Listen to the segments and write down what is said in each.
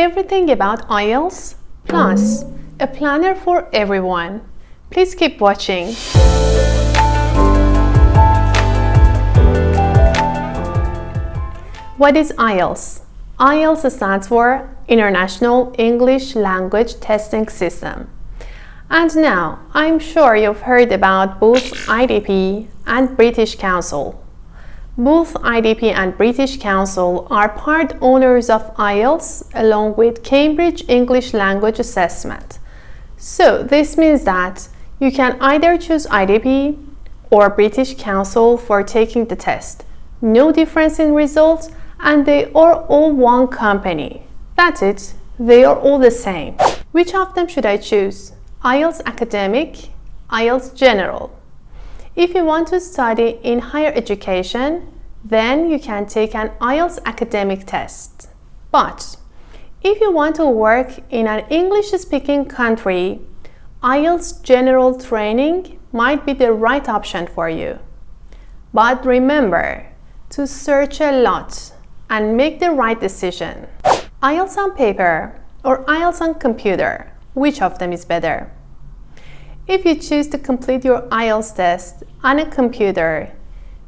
everything about IELTS, plus a planner for everyone. Please keep watching. What is IELTS? IELTS stands for International English Language Testing System. And now, I'm sure you've heard about both IDP and British Council. Both IDP and British Council are part owners of IELTS along with Cambridge English Language Assessment. So this means that you can either choose IDP or British Council for taking the test. No difference in results, and they are all one company. That's it, they are all the same. Which of them should I choose? IELTS Academic, IELTS General. If you want to study in higher education, then you can take an IELTS academic test. But if you want to work in an English-speaking country, IELTS General training might be the right option for you. But remember to search a lot and make the right decision. IELTS on paper or IELTS on computer, which of them is better? If you choose to complete your IELTS test on a computer,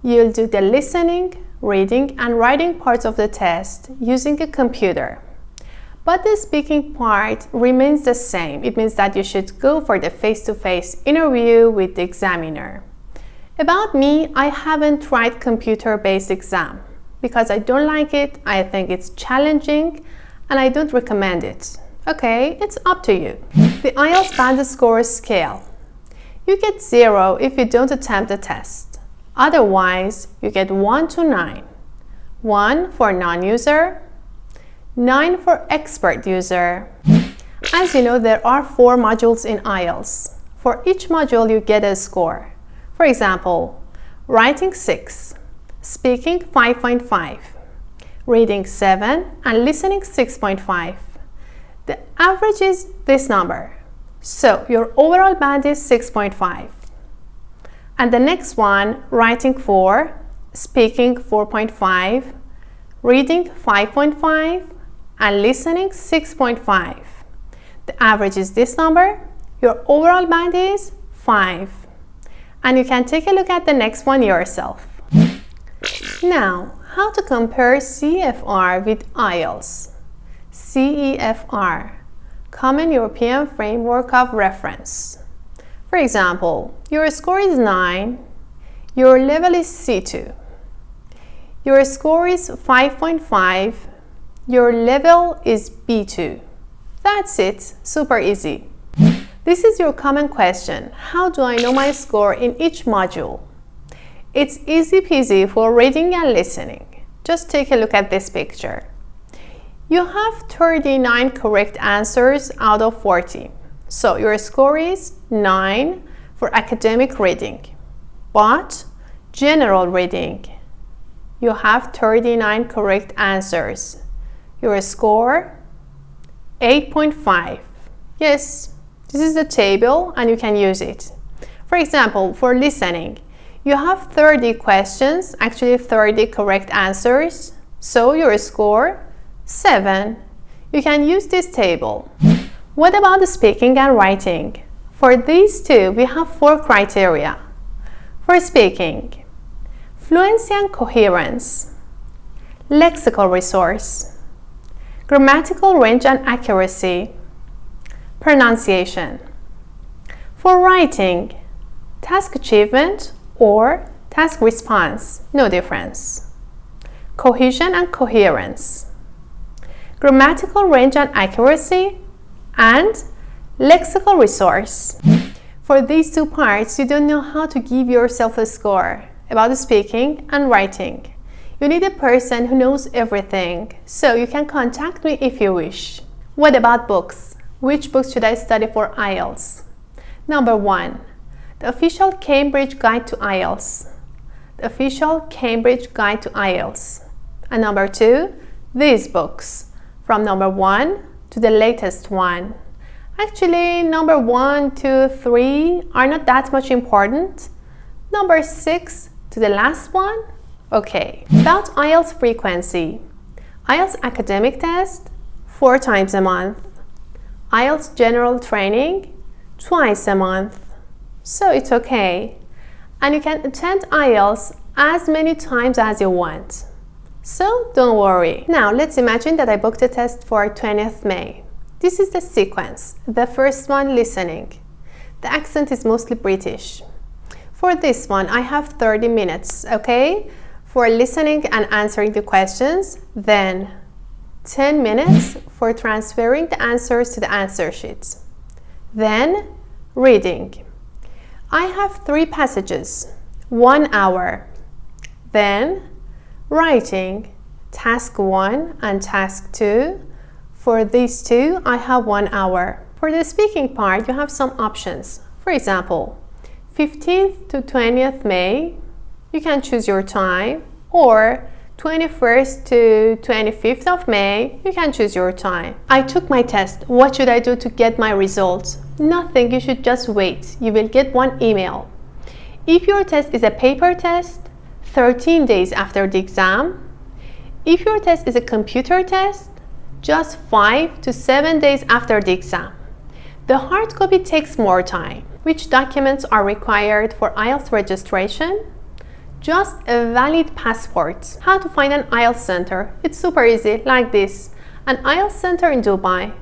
you'll do the listening, reading, and writing parts of the test using a computer. But the speaking part remains the same. It means that you should go for the face-to-face interview with the examiner. About me, I haven't tried computer-based exam because I don't like it, I think it's challenging, and I don't recommend it. Okay, it's up to you. The IELTS Band Score Scale. You get 0 if you don't attempt the test. Otherwise, you get 1 to 9. 1 for non-user, 9 for expert user. As you know, there are 4 modules in IELTS. For each module, you get a score. For example, writing 6, speaking 5.5, reading 7, and listening 6.5. The average is this number. So your overall band is 6.5. And the next one, writing 4, speaking 4.5, reading 5.5, and listening 6.5. The average is this number. Your overall band is 5. And you can take a look at the next one yourself. Now, how to compare CFR with IELTS? CEFR, Common European Framework of Reference. For example, your score is 9, your level is C2. Your score is 5.5, your level is B2. That's it, super easy. This is your common question. How do I know my score in each module? It's easy peasy for reading and listening. Just take a look at this picture. You have 39 correct answers out of 40. So your score is 9 for academic reading. But general reading, you have 39 correct answers. Your score, 8.5. Yes, this is the table and you can use it. For example, for listening, you have 30 questions, actually 30 correct answers. So your score, 7. You can use this table. What about the speaking and writing? For these two, we have 4 criteria. For speaking, fluency and coherence, lexical resource, grammatical range and accuracy, pronunciation. For writing, task achievement or task response, no difference. Cohesion and coherence, grammatical range and accuracy, and lexical resource. For these 2 parts, you don't know how to give yourself a score about speaking and writing. You need a person who knows everything, so you can contact me if you wish. What about books? Which books should I study for IELTS? Number 1, the official Cambridge Guide to IELTS. The official Cambridge Guide to IELTS. And number 2, these books, from number 1 to the latest one. Actually, number 1, 2, 3 are not that much important. Number 6 to the last one? Okay. About IELTS frequency. IELTS academic test, 4 times a month. IELTS general training twice a month. So it's okay. And you can attend IELTS as many times as you want. So don't worry. Now let's imagine that I booked a test for 20th May. This is the sequence. The first one, listening. The accent is mostly British. For this one, I have 30 minutes, okay? For listening and answering the questions, then 10 minutes for transferring the answers to the answer sheets. Then reading. I have 3 passages, 1 hour. Then writing, task 1 and task 2. For these 2, I have 1 hour. For the speaking part, you have some options. For example, 15th to 20th May, you can choose your time, or 21st to 25th of May, you can choose your time. I took my test. What should I do to get my results? Nothing, you should just wait. You will get one email. If your test is a paper test, 13 days after the exam. If your test is a computer test, just 5 to 7 days after the exam. The hard copy takes more time. Which documents are required for IELTS registration? Just a valid passport. How to find an IELTS center? It's super easy, like this. An IELTS center in Dubai.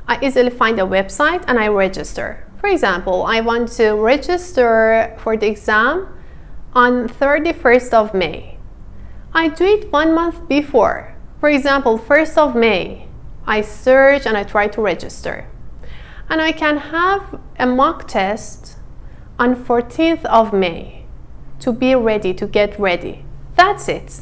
I easily find a website and I register. For example, I want to register for the exam on 31st of May. I do it 1 month before. For example, 1st of May. I search and I try to register. And I can have a mock test on 14th of May to be ready, to get ready. That's it.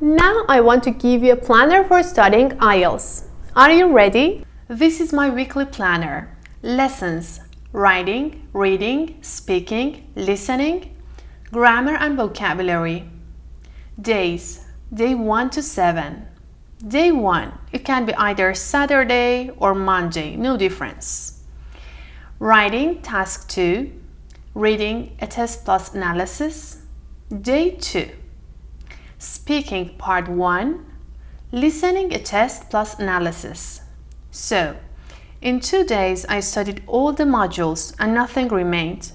Now I want to give you a planner for studying IELTS. Are you ready? This is my weekly planner. Lessons: writing, reading, speaking, listening, grammar and vocabulary. Days: day 1 to 7. Day 1, it can be either Saturday or Monday, no difference. Writing, task 2. Reading, a test plus analysis. Day 2. Speaking, part 1. Listening, a test plus analysis. So, in 2 days, I studied all the modules and nothing remained.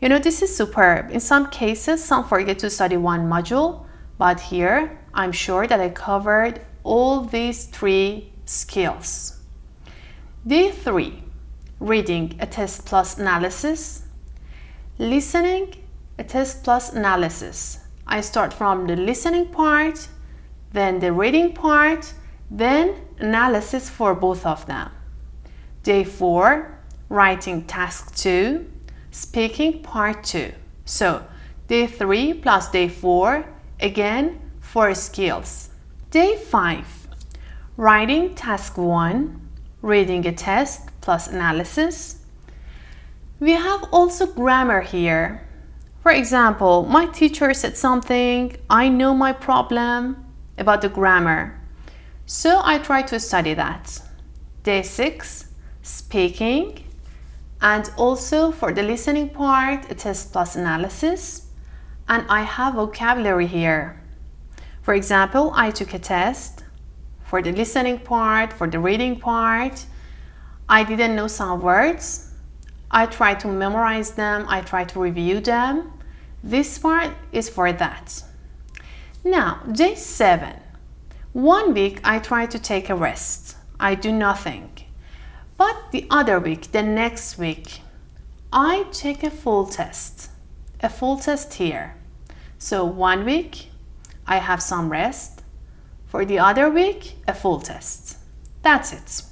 You know, this is superb. In some cases, some forget to study one module, but here, I'm sure that I covered all these 3 skills. Day 3, reading, a test plus analysis. Listening, a test plus analysis. I start from the listening part, then the reading part, then analysis for both of them. Day 4, writing task 2, speaking part 2. So, day 3 plus day 4, again 4 skills. Day 5, writing task 1, reading a test plus analysis. We have also grammar here. For example, my teacher said something, I know my problem about the grammar. So I try to study that. Day 6, speaking, and also for the listening part, a test plus analysis. And I have vocabulary here. For example, I took a test for the listening part, for the reading part. I didn't know some words. I tried to memorize them. I tried to review them. This part is for that. Now, day 7. 1 week, I try to take a rest. I do nothing. But the other week, the next week, I take a full test. A full test here. So 1 week, I have some rest. For the other week, a full test. That's it.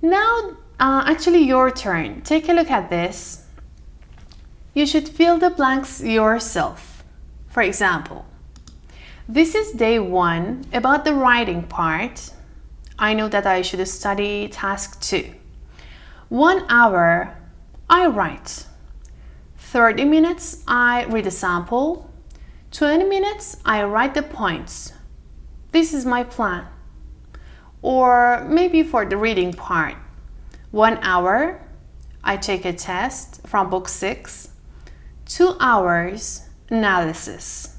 Now, actually your turn. Take a look at this. You should fill the blanks yourself. For example, this is day 1 about the writing part. I know that I should study task 2. 1 hour, I write. 30 minutes, I read a sample. 20 minutes, I write the points. This is my plan. Or maybe for the reading part, 1 hour, I take a test from book 6. 2 hours, analysis.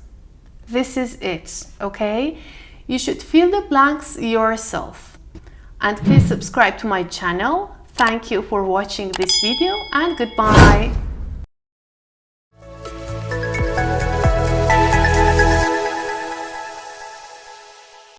This is it, okay? You should fill the blanks yourself. and please subscribe to my channel. Thank you for watching this video and goodbye.